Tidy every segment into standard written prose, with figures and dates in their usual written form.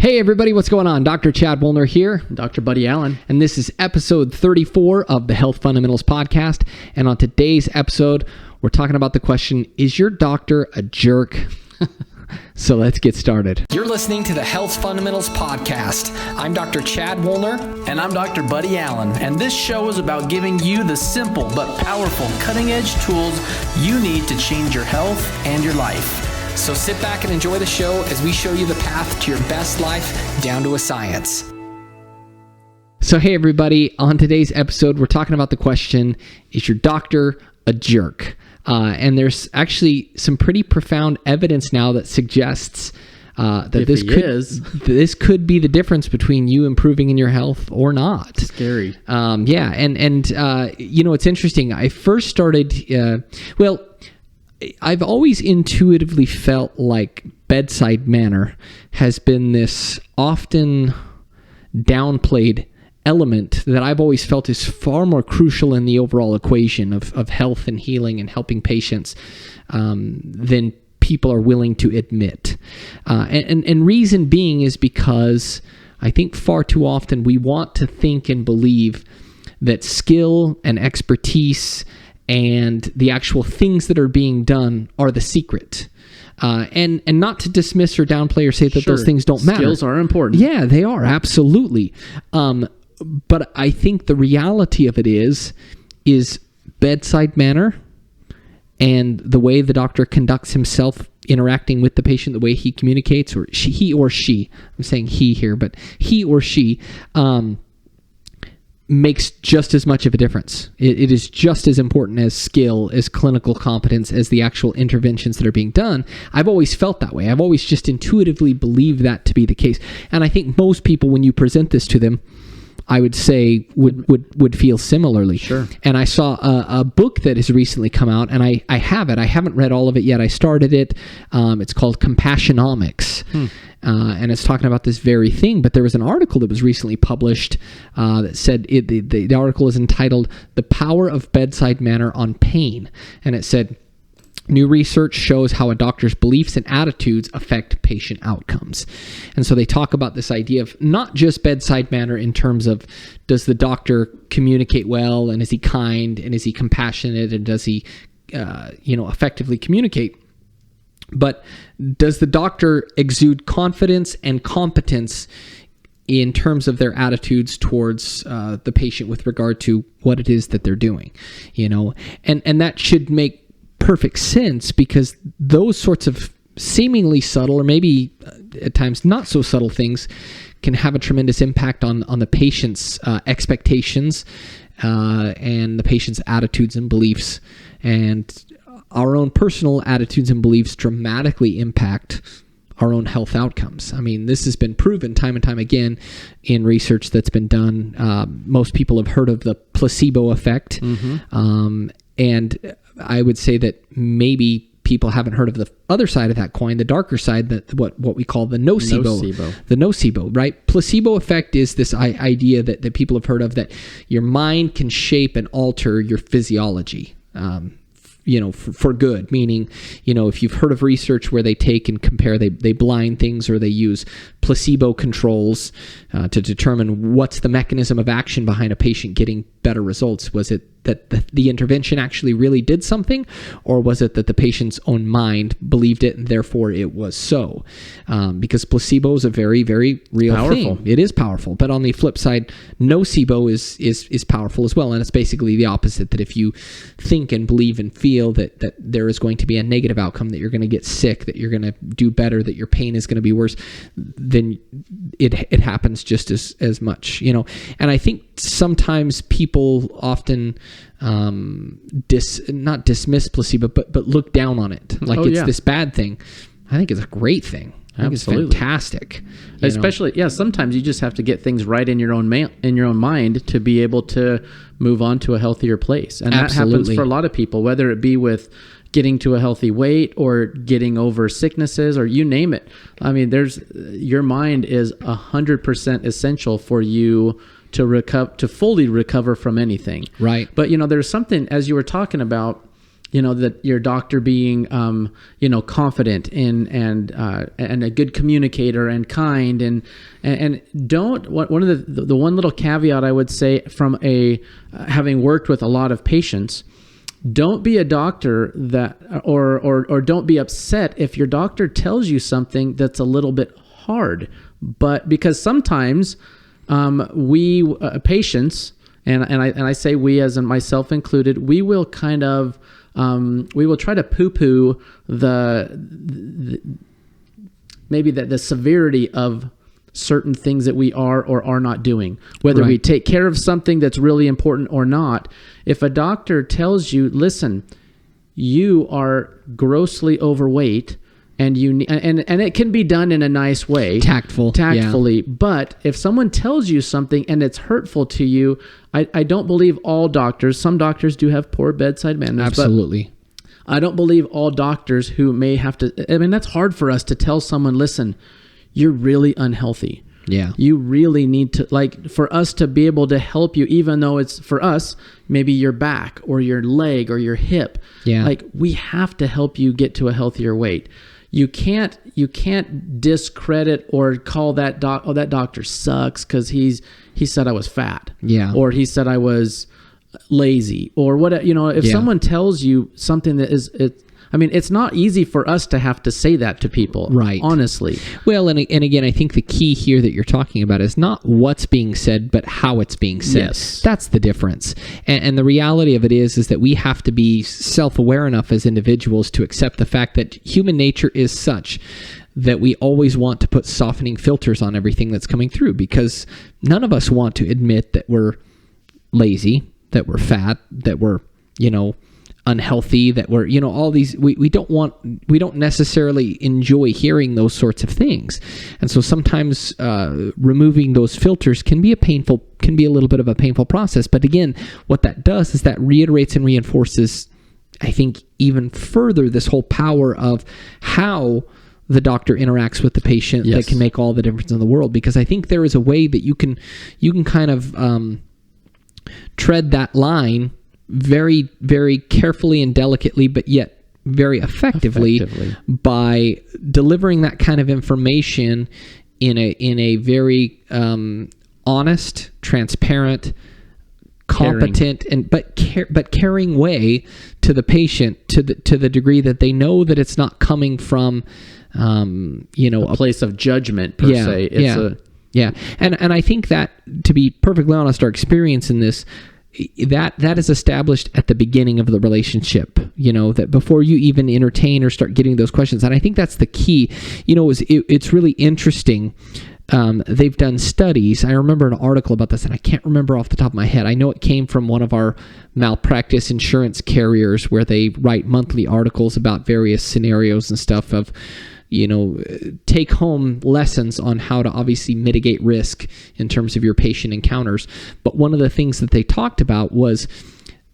Hey everybody, what's going on? Dr. Chad Woolner here. Dr. Buddy Allen. And this is episode 34 of the Health Fundamentals Podcast. And on today's episode, we're talking about the question, is your doctor a jerk? So let's get started. You're listening to the Health Fundamentals Podcast. I'm Dr. Chad Woolner. And I'm Dr. Buddy Allen. And this show is about giving you the simple but powerful cutting-edge tools you need to change your health and your life. So sit back and enjoy the show as we show you the path to your best life down to a science. So hey everybody, on today's episode, we're talking about the question, is your doctor a jerk? And there's actually some pretty profound evidence now that suggests that this could be the difference between you improving in your health or not. Scary. Yeah, and you know, it's interesting. I first started, I've always intuitively felt like bedside manner has been this often downplayed element that I've always felt is far more crucial in the overall equation of health and healing and helping patients than people are willing to admit. And reason being is because I think far too often we want to think and believe that skill and expertise and the actual things that are being done are the secret. And not to dismiss or downplay or say that those things don't matter. Skills are important. Yeah, they are, absolutely. But I think the reality of it is bedside manner and the way the doctor conducts himself interacting with the patient, the way he communicates, or he or she, I'm saying he here, but he or she, makes just as much of a difference. It is just as important as skill, as clinical competence, as the actual interventions that are being done. I've always felt that way. I've always just intuitively believed that to be the case. And I think most people, when you present this to them, I would say would feel similarly. Sure. And I saw a book that has recently come out, and I have it. I haven't read all of it yet. I started it. It's called Compassionomics. And it's talking about this very thing. But there was an article that was recently published that said, the article is entitled, "The Power of Bedside Manner on Pain." And it said, new research shows how a doctor's beliefs and attitudes affect patient outcomes. And so they talk about this idea of not just bedside manner in terms of, does the doctor communicate well, and is he kind, and is he compassionate, and does he effectively communicate? But does the doctor exude confidence and competence in terms of their attitudes towards the patient with regard to what it is that they're doing? And that should make perfect sense, because those sorts of seemingly subtle, or maybe at times not so subtle, things can have a tremendous impact on the patient's expectations and the patient's attitudes and beliefs. And our own personal attitudes and beliefs dramatically impact our own health outcomes. I mean, this has been proven time and time again in research that's been done. Most people have heard of the placebo effect. And I would say that maybe people haven't heard of the other side of that coin, the darker side, that what we call the nocebo. The nocebo, right? Placebo effect is this idea that people have heard of, that your mind can shape and alter your physiology. For good, meaning, if you've heard of research where they take and compare, they blind things, or they use placebo controls to determine what's the mechanism of action behind a patient getting better results. Was it that the intervention actually really did something, or was it that the patient's own mind believed it and therefore it was so? Because placebo is a very, very real thing. It is powerful. But on the flip side, nocebo is powerful as well. And it's basically the opposite, that if you think and believe and feel that there is going to be a negative outcome, that you're going to get sick, that you're going to do better, that your pain is going to be worse, then it happens just as much, And I think sometimes people often not dismiss placebo, but look down on it like this bad thing. I think it's a great thing. I think it's fantastic. Especially, sometimes you just have to get things right in your own mind to be able to move on to a healtier place. And that happens for a lot of people, whether it be with getting to a healthy weight or getting over sicknesses, or you name it. I mean, your mind is 100% essential for you to fully recover from anything. Right. But there's something, as you were talking about, that your doctor being, confident and a good communicator and kind and don't. One of the one little caveat I would say from having worked with a lot of patients, don't be a doctor that or don't be upset if your doctor tells you something that's a little bit hard, but because sometimes we patients and I say we as in myself included, we will kind of we will try to poo-poo maybe the severity of certain things that we are or are not doing, whether we take care of something that's really important or not. If a doctor tells you, listen, you are grossly overweight, and and it can be done in a nice way, tactfully. Yeah. But if someone tells you something and it's hurtful to you, I don't believe all doctors. Some doctors do have poor bedside manners. Absolutely. But I don't believe all doctors who may have to. I mean, that's hard for us to tell someone, listen, you're really unhealthy. Yeah. You really need to, for us to be able to help you, even though it's for us, maybe your back or your leg or your hip. Yeah. We have to help you get to a healthier weight. You can't discredit or call that doctor sucks because he said I was fat. Yeah. Or he said I was lazy or what, if someone tells you something that it's not easy for us to have to say that to people, right? Honestly. Well, and again, I think the key here that you're talking about is not what's being said, but how it's being said. Yes. That's the difference. And the reality of it is that we have to be self-aware enough as individuals to accept the fact that human nature is such that we always want to put softening filters on everything that's coming through, because none of us want to admit that we're lazy, that we're fat, that we're, unhealthy, that we're, all these, we don't necessarily enjoy hearing those sorts of things. And so sometimes removing those filters can be a little bit of a painful process. But again, what that does is that reiterates and reinforces, I think, even further this whole power of how the doctor interacts with the patient. Yes. That can make all the difference in the world. Because I think there is a way that you can kind of tread that line very, very carefully and delicately, but yet very effectively by delivering that kind of information in a very honest, transparent, competent, but caring way to the patient, to the degree that they know that it's not coming from a place of judgment per se. Yeah. And I think that, to be perfectly honest, our experience in this, that is established at the beginning of the relationship, that before you even entertain or start getting those questions. And I think that's the key. It's really interesting. They've done studies. I remember an article about this, and I can't remember off the top of my head. I know it came from one of our malpractice insurance carriers, where they write monthly articles about various scenarios and stuff of, take home lessons on how to obviously mitigate risk in terms of your patient encounters. But one of the things that they talked about was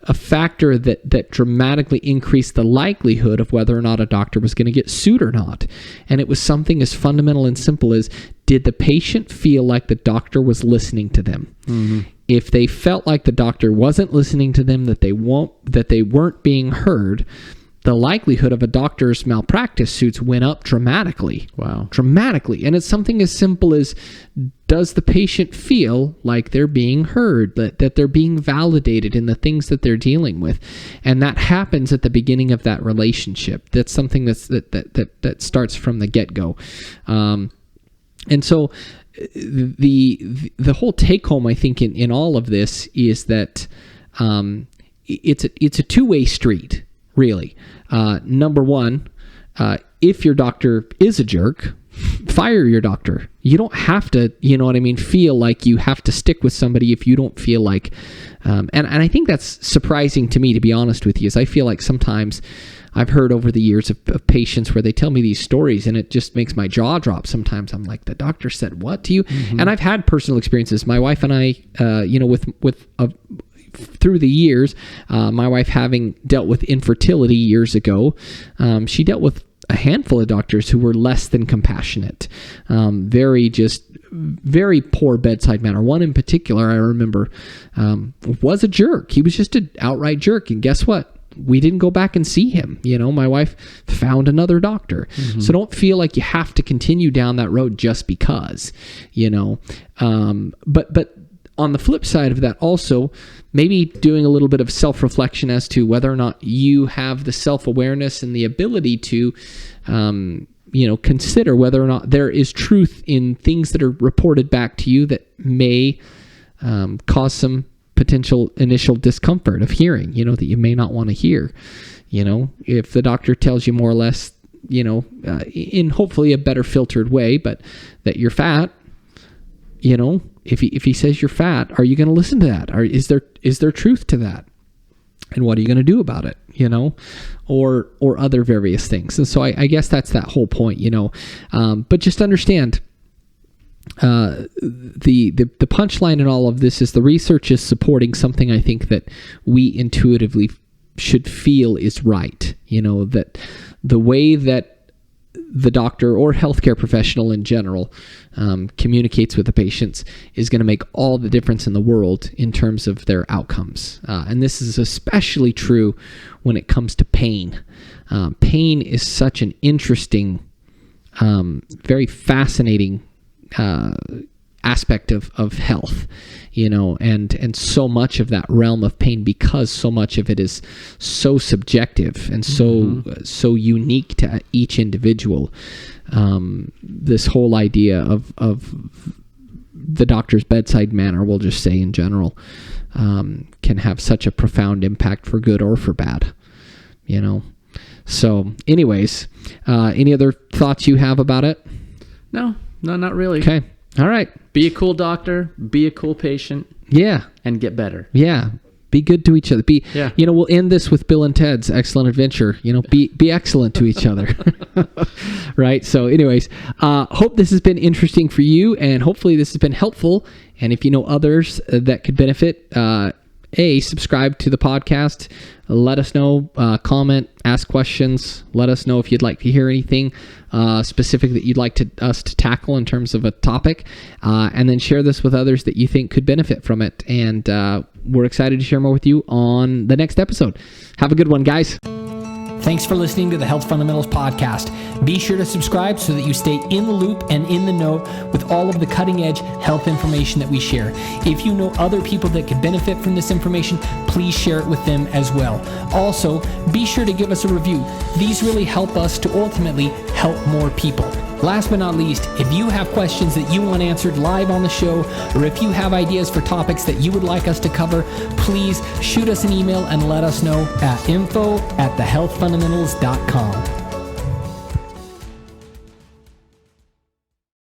a factor that dramatically increased the likelihood of whether or not a doctor was going to get sued or not. And it was something as fundamental and simple as, did the patient feel like the doctor was listening to them? Mm-hmm. If they felt like the doctor wasn't listening to them, that they weren't being heard, the likelihood of a doctor's malpractice suits went up dramatically. Wow. Dramatically. And it's something as simple as, does the patient feel like they're being heard, that they're being validated in the things that they're dealing with? And that happens at the beginning of that relationship. That's something that starts from the get-go. And so the whole take-home, I think, in all of this is that it's a two-way street. Really. Number one, if your doctor is a jerk, fire your doctor. You don't have to, feel like you have to stick with somebody if you don't feel like, and I think that's surprising to me, to be honest with you, is I feel like sometimes I've heard over the years of patients where they tell me these stories and it just makes my jaw drop. Sometimes I'm like, the doctor said what to you? Mm-hmm. And I've had personal experiences. My wife and I, through the years, my wife having dealt with infertility years ago, she dealt with a handful of doctors who were less than compassionate, very poor bedside manner. One in particular, I remember, was a jerk. He was just an outright jerk. And guess what? we didn't go back and see him. My wife found another doctor. So don't feel like you have to continue down that road just because, but on the flip side of that also, maybe doing a little bit of self-reflection as to whether or not you have the self-awareness and the ability to, consider whether or not there is truth in things that are reported back to you that may cause some potential initial discomfort of hearing, that you may not want to hear. If the doctor tells you more or less, in hopefully a better filtered way, but that you're fat, if he says you're fat, are you going to listen to that? Or is there truth to that? And what are you going to do about it? Or other various things. And so I guess that's that whole point, but just understand, the punchline in all of this is the research is supporting something I think that we intuitively should feel is right. That the way that the doctor or healthcare professional in general communicates with the patients is going to make all the difference in the world in terms of their outcomes. And this is especially true when it comes to pain. Pain is such an interesting, very fascinating aspect of health, and so much of that realm of pain, because so much of it is so subjective and so unique to each individual. This whole idea of the doctor's bedside manner, we'll just say in general, can have such a profound impact for good or for bad, So anyways, any other thoughts you have about it? No, not really. Okay. All right. Be a cool doctor, be a cool patient. Yeah. And get better. Yeah. Be good to each other. We'll end this with Bill and Ted's Excellent Adventure. Be excellent to each other. Right. So anyways, hope this has been interesting for you, and hopefully this has been helpful. And if you know others that could benefit, subscribe to the podcast. Let us know, comment, ask questions. Let us know if you'd like to hear anything specific that you'd like us to tackle in terms of a topic, and then share this with others that you think could benefit from it. And we're excited to share more with you on the next episode. Have a good one, guys. Thanks for listening to the Health Fundamentals Podcast. Be sure to subscribe so that you stay in the loop and in the know with all of the cutting-edge health information that we share. If you know other people that could benefit from this information, please share it with them as well. Also, be sure to give us a review. These really help us to ultimately help more people. Last but not least, if you have questions that you want answered live on the show, or if you have ideas for topics that you would like us to cover, please shoot us an email and let us know at info@thehealthfundamentals.com.